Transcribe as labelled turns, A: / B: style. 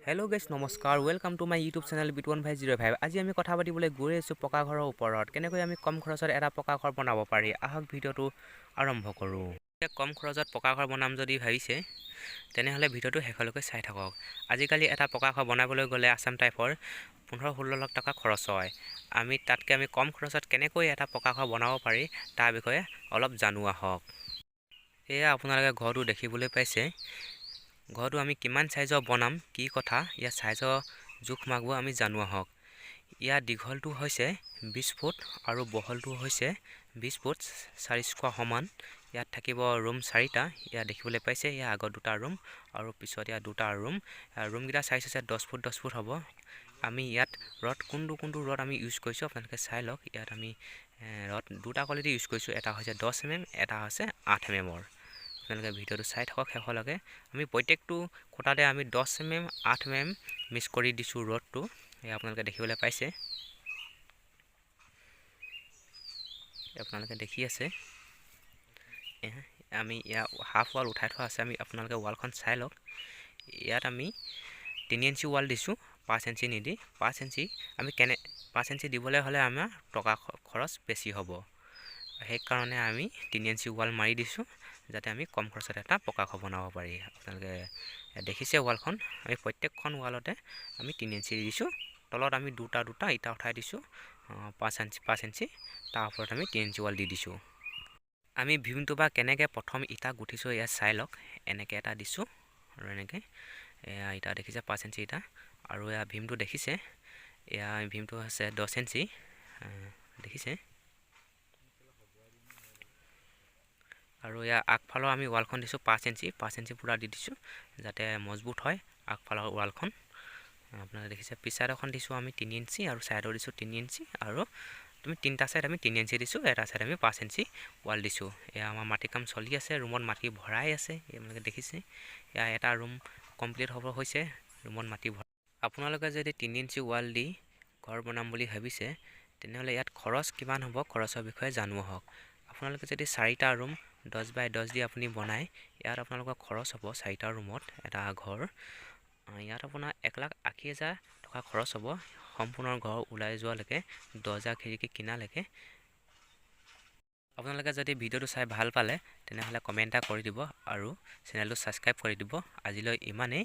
A: hello' গাইছ নমস্কাৰ welcome to my YouTube channel B1505 আজি আমি কথা পাতিবলৈ গৈ আছোঁ পকা ঘৰৰ ওপৰত কেনেকৈ আমি কম খৰচত এটা পকা ঘৰ বনাব পাৰি আহক ভিডিঅ'টো আৰম্ভ কৰোঁ কম খৰচত পকা ঘৰ বনাম যদি ভাবিছে তেনেহ'লে ভিডিঅ'টো শেষলৈকে চাই থাকক আজিকালি এটা পকা ঘৰ বনাবলৈ গ'লে আছাম টাইপৰ 15-16 লাখ টকা খৰচ হয় আমি কম খৰচত কেনেকৈ এটা পকা ঘৰ বনাব পাৰি তাৰ বিষয়ে অলপ জানো আহক এয়া আপোনালোকে ঘৰটো দেখিবলৈ পাইছে ঘৰটো আমি কিমান সাইজৰ বনাম কি কথা ইয়া সাইজৰ জোখ মাগব আমি জানো আহক ইয়া দীঘলটো হৈছে 20 ফুট আৰু বহলটো হৈছে 20 ফুট 4 স্কোয়াৰ সমান ইয়াত থাকিব ৰুম 4টা ইয়া দেখিবলৈ পাইছে ইয়া আগত দুটা ৰুম আৰু পিছত ইয়া দুটা ৰুম গিটা সাইজ আছে 10 ফুট 10 ফুট হ'ব আমি ইয়াত ৰড কোনটো ৰড আমি ইউজ কৰিছো আপোনালোকে চাই লওক ইয়াত আমি ৰড দুটা কোৱালিটি ইউজ কৰিছো এটা হৈছে 10 mm এটা হৈছে 8 mm ৰ আপোনালোকে ভিডিঅ'টো চাই থাকক শেষলৈকে আমি প্ৰত্যেকটো কোটাতে আমি 10 mm 8 mm মিক্স কৰি দিছো ৰডটো এই আপোনালোকে দেখিবলৈ পাইছে আপোনালোকে দেখি আছে আমি ইয়া হাফ ওয়াল উঠাই থোৱা আছে আমি আপোনালোকে ওয়ালখন চাই লওক ইয়াত আমি 3 ইঞ্চি ওয়াল দিছো 5 ইঞ্চি নিদি 5 ইঞ্চি আমি 5 ইঞ্চি দিবলৈ হলে আমাৰ টকা খৰচ বেছি হ'ব সেই কাৰণে আমি 3 ইঞ্চি ওয়াল মাৰি দিছো যাতে আমি কম খৰচত এটা পকা ঘৰ বনাব পাৰি আপোনালোকে দেখিছে ওয়ালখন আমি প্ৰত্যেকখন ওয়ালতে আমি 3 ইঞ্চি দিছো তলত আমি দুটা ইটা উঠাই দিছো 5 ইঞ্চি তাৰ ওপৰত আমি 3 ইঞ্চি ওয়াল দি দিছো আমি ভীমটো বা কেনেকৈ প্ৰথম ইটা গুঠিছো ইয়া চাই লওক এনেকৈ এটা দিছো আৰু এনেকৈ ইটা দেখিছে 5 ইঞ্চি ইটা আৰু ইয়া ভীমটো দেখিছে ইয়া ভীমটো আছে 10 ইঞ্চি দেখিছে আৰু ইয়া আগফালৰ আমি ওয়ালখন দিছো 5 ইঞ্চি পুৰা দি দিছো যাতে মজবুত হয় আগফালৰ ওয়ালখন আপোনালোকে দেখিছে পিছাৰখন দিছো আমি 3 ইঞ্চি আৰু সাইডৰ দিছো 3 ইঞ্চি আৰু তুমি তিনটা সাইড আমি 3 ইঞ্চি দিছো এটা সাইড আমি 5 ইঞ্চি ওয়াল দিছো এয়া আমাৰ মাটি কাম চলি আছে ৰুমত মাটি ভৰাই আছে আপোনালোকে দেখিছে এয়া এটা ৰুম কমপ্লিট হ'ব হৈছে ৰুমত মাটি ভৰাই আপোনালোকে যদি 3 ইঞ্চি ওয়াল দি ঘৰ বনাম বুলি ভাবিছে তেনেহলে ইয়াত খৰচ কিমান হ'ব খৰচৰ বিষয়ে জানো আহক আপোনালোকে যদি 4টা ৰুম 10 বাই 10 দি আপুনি বনাই ইয়াত আপোনালোকৰ খৰচ হ'ব 4টা ৰুমত এটা ঘৰ ইয়াত আপোনাৰ 1,80,000 টকা খৰচ হ'ব সম্পূৰ্ণ ঘৰ ওলাই যোৱালৈকে দৰ্জা খিৰিকী কিনালৈকে আপোনালোকে যদি ভিডিঅ'টো চাই ভাল পালে তেনেহলে কমেন্ট এটা কৰি দিব আৰু চেনেলটো সাবস্ক্ৰাইব কৰি দিব আজিলৈ ইমানেই